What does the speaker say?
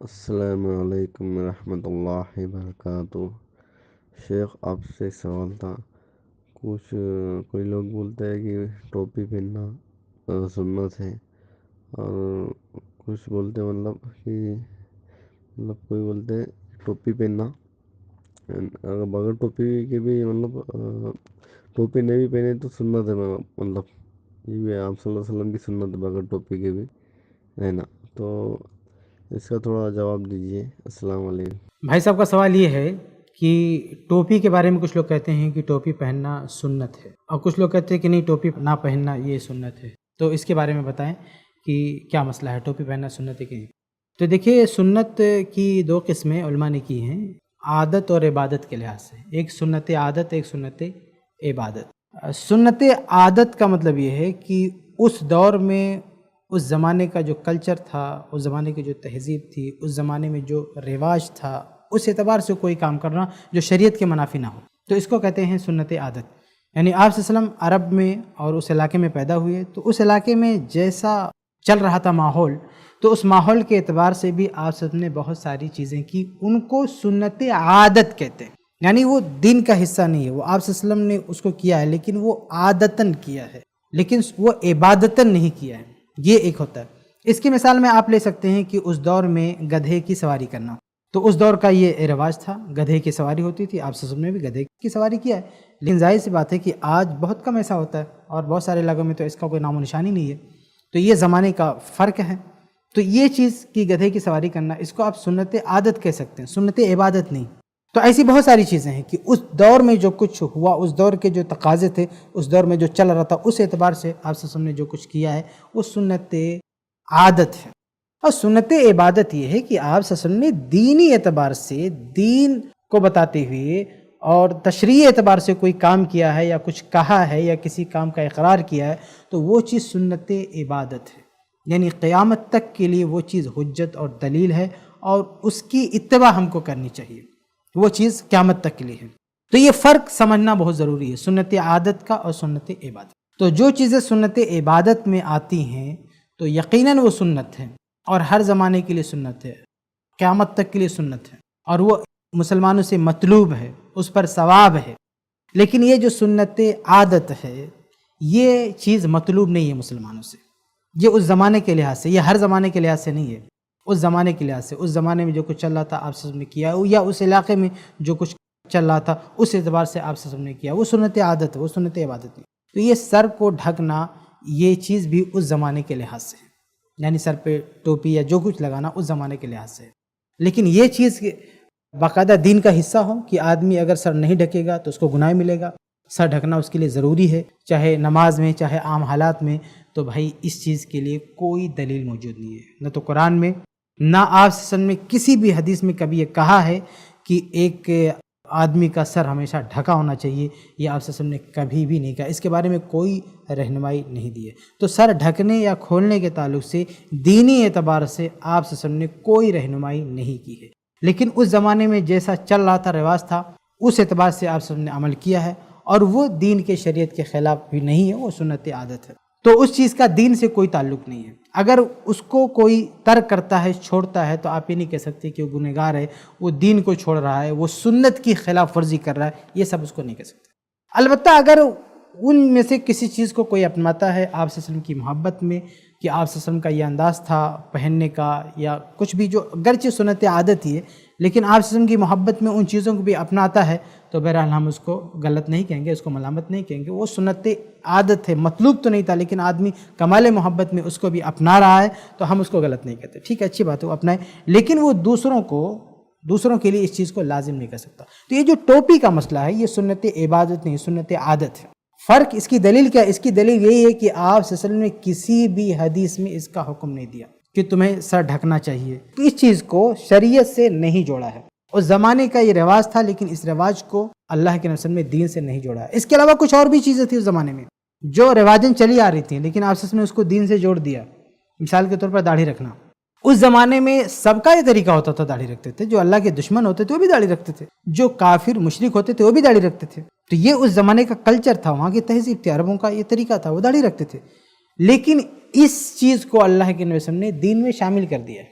السلام علیکم ورحمۃ اللہ وبرکاتہ۔ شیخ، آپ سے ایک سوال تھا۔ کوئی لوگ بولتے ہیں کہ ٹوپی پہننا سنت ہے، اور کچھ بولتے ہیں کوئی بولتے ہیں ٹوپی پہننا اگر بغیر ٹوپی کے بھی ٹوپی نہیں بھی پہنے تو سنت ہے، یہ بھی آپ صلی اللہ علیہ وسلم کی سنت ہے بغیر ٹوپی کے بھی رہنا۔ تو اس کا تھوڑا جواب دیجیے۔ السلام علیکم۔ بھائی صاحب کا سوال یہ ہے کہ ٹوپی کے بارے میں کچھ لوگ کہتے ہیں کہ ٹوپی پہننا سنت ہے، اور کچھ لوگ کہتے ہیں کہ نہیں، ٹوپی نہ پہننا یہ سنت ہے۔ تو اس کے بارے میں بتائیں کہ کیا مسئلہ ہے، ٹوپی پہننا سنت ہے کہ نہیں؟ تو دیکھیے، سنت کی دو قسمیں علماء نے کی ہیں عادت اور عبادت کے لحاظ سے، ایک سنت عادت، ایک سنت عبادت۔ سنت عادت کا مطلب یہ ہے کہ اس دور میں اس زمانے کا جو کلچر تھا، اس زمانے کی جو تہذیب تھی، اس زمانے میں جو رواج تھا، اس اعتبار سے کوئی کام کرنا جو شریعت کے منافی نہ ہو، تو اس کو کہتے ہیں سنت عادت۔ یعنی آپ صلی اللہ علیہ وسلم عرب میں اور اس علاقے میں پیدا ہوئے، تو اس علاقے میں جیسا چل رہا تھا ماحول، تو اس ماحول کے اعتبار سے بھی آپ صلی اللہ علیہ وسلم نے بہت ساری چیزیں کی، ان کو سنت عادت کہتے ہیں۔ یعنی وہ دین کا حصہ نہیں ہے، وہ آپ صلی اللہ علیہ وسلم نے اس کو کیا ہے، لیکن وہ عادتاً کیا ہے، لیکن وہ عبادتاً نہیں کیا ہے۔ یہ ایک ہوتا ہے۔ اس کی مثال میں آپ لے سکتے ہیں کہ اس دور میں گدھے کی سواری کرنا، تو اس دور کا یہ رواج تھا، گدھے کی سواری ہوتی تھی، آپ صلی اللہ علیہ وسلم نے بھی گدھے کی سواری کیا ہے۔ لیکن ظاہر سی بات ہے کہ آج بہت کم ایسا ہوتا ہے، اور بہت سارے علاقوں میں تو اس کا کوئی نام و نشانی نہیں ہے۔ تو یہ زمانے کا فرق ہے۔ تو یہ چیز کی گدھے کی سواری کرنا، اس کو آپ سنت عادت کہہ سکتے ہیں، سنت عبادت نہیں۔ تو ایسی بہت ساری چیزیں ہیں کہ اس دور میں جو کچھ ہوا، اس دور کے جو تقاضے تھے، اس دور میں جو چل رہا تھا، اس اعتبار سے آپ صلی اللہ علیہ وسلم نے جو کچھ کیا ہے وہ سنت عادت ہے۔ اور سنت عبادت یہ ہے کہ آپ صلی اللہ علیہ وسلم نے دینی اعتبار سے دین کو بتاتے ہوئے اور تشریعی اعتبار سے کوئی کام کیا ہے یا کچھ کہا ہے یا کسی کام کا اقرار کیا ہے، تو وہ چیز سنت عبادت ہے۔ یعنی قیامت تک کے لیے وہ چیز حجت اور دلیل ہے، اور اس کی اتباع ہم کو کرنی چاہیے، وہ چیز قیامت تک کے لیے ہے۔ تو یہ فرق سمجھنا بہت ضروری ہے، سنت عادت کا اور سنت عبادت۔ تو جو چیزیں سنت عبادت میں آتی ہیں تو یقیناً وہ سنت ہے، اور ہر زمانے کے لیے سنت ہے، قیامت تک کے لیے سنت ہے، اور وہ مسلمانوں سے مطلوب ہے، اس پر ثواب ہے۔ لیکن یہ جو سنت عادت ہے، یہ چیز مطلوب نہیں ہے مسلمانوں سے۔ یہ اس زمانے کے لحاظ سے، یہ ہر زمانے کے لحاظ سے نہیں ہے، اس زمانے کے لحاظ سے، اس زمانے میں جو کچھ چل رہا تھا آپ صلی اللہ علیہ وسلم نے کیا، یا اس علاقے میں جو کچھ چل رہا تھا اس اعتبار سے آپ صلی اللہ علیہ وسلم نے کیا، وہ سنت عادت ہے، وہ سنت عبادت نہیں۔ تو یہ سر کو ڈھکنا، یہ چیز بھی اس زمانے کے لحاظ سے ہے، یعنی سر پہ ٹوپی یا جو کچھ لگانا اس زمانے کے لحاظ سے ہے۔ لیکن یہ چیز باقاعدہ دین کا حصہ ہو کہ آدمی اگر سر نہیں ڈھکے گا تو اس کو گناہ ملے گا، سر ڈھکنا اس کے لیے ضروری ہے، چاہے نماز میں چاہے عام حالات میں۔ تو بھائی اس چیز کے لیے کوئی دلیل موجود نہیں ہے، نہ تو قرآن میں، نہ آپ صلی اللہ علیہ وسلم نے کسی بھی حدیث میں کبھی یہ کہا ہے کہ ایک آدمی کا سر ہمیشہ ڈھکا ہونا چاہیے، یہ آپ صلی اللہ علیہ وسلم نے کبھی بھی نہیں کہا، اس کے بارے میں کوئی رہنمائی نہیں دی ہے۔ تو سر ڈھکنے یا کھولنے کے تعلق سے دینی اعتبار سے آپ صلی اللہ علیہ وسلم نے کوئی رہنمائی نہیں کی ہے، لیکن اس زمانے میں جیسا چل رہا تھا، رواج تھا، اس اعتبار سے آپ صلی اللہ علیہ وسلم نے عمل کیا ہے، اور وہ دین کے شریعت کے خلاف بھی نہیں ہے، وہ سنت عادت ہے۔ تو اس چیز کا دین سے کوئی تعلق نہیں ہے۔ اگر اس کو کوئی ترک کرتا ہے، چھوڑتا ہے، تو آپ یہ نہیں کہہ سکتے کہ وہ گنہگار ہے، وہ دین کو چھوڑ رہا ہے، وہ سنت کی خلاف ورزی کر رہا ہے، یہ سب اس کو نہیں کہہ سکتے۔ البتہ اگر ان میں سے کسی چیز کو کوئی اپناتا ہے آپ صلی اللہ علیہ وسلم کی محبت میں، کہ آپ صلی اللہ علیہ وسلم کا یہ انداز تھا پہننے کا یا کچھ بھی، جو اگرچہ سنت عادت ہی ہے، لیکن آپ صلی اللہ علیہ وسلم کی محبت میں ان چیزوں کو بھی اپناتا ہے، تو بہرحال ہم اس کو غلط نہیں کہیں گے، اس کو ملامت نہیں کہیں گے، وہ سنت عادت ہے، مطلوب تو نہیں تھا، لیکن آدمی کمال محبت میں اس کو بھی اپنا رہا ہے، تو ہم اس کو غلط نہیں کہتے۔ ٹھیک ہے، اچھی بات ہے، وہ اپنائے، لیکن وہ دوسروں کے لیے اس چیز کو لازم نہیں کر سکتا۔ تو یہ جو ٹوپی کا مسئلہ ہے، یہ سنت عبادت نہیں، سنت عادت ہے۔ فرق اس کی دلیل کیا ہے؟ اس کی دلیل یہی ہے کہ آپ صلی اللہ علیہ وسلم نے کسی بھی حدیث میں اس کا حکم نہیں دیا کہ تمہیں سر ڈھکنا چاہیے، اس چیز کو شریعت سے نہیں جوڑا ہے۔ اس زمانے کا یہ رواج تھا، لیکن اس رواج کو اللہ کے نبی نے دین سے نہیں جوڑا ہے۔ اس کے علاوہ کچھ اور بھی چیزیں تھیں اس زمانے میں جو رواجن چلی آ رہی تھیں، لیکن آپ صلی اللہ علیہ وسلم نے اس کو دین سے جوڑ دیا۔ مثال کے طور پر داڑھی رکھنا، اس زمانے میں سب کا یہ طریقہ ہوتا تھا، داڑھی رکھتے تھے، جو اللہ کے دشمن ہوتے تھے وہ بھی داڑھی رکھتے تھے، جو کافر مشرک ہوتے تھے وہ بھی داڑھی رکھتے تھے۔ تو یہ اس زمانے کا کلچر تھا، وہاں کی تہذیب تھی، عربوں کا یہ طریقہ تھا، وہ داڑھی رکھتے تھے۔ لیکن اس چیز کو اللہ کے نبی صلی اللہ علیہ وسلم نے دین میں شامل کر دیا ہے۔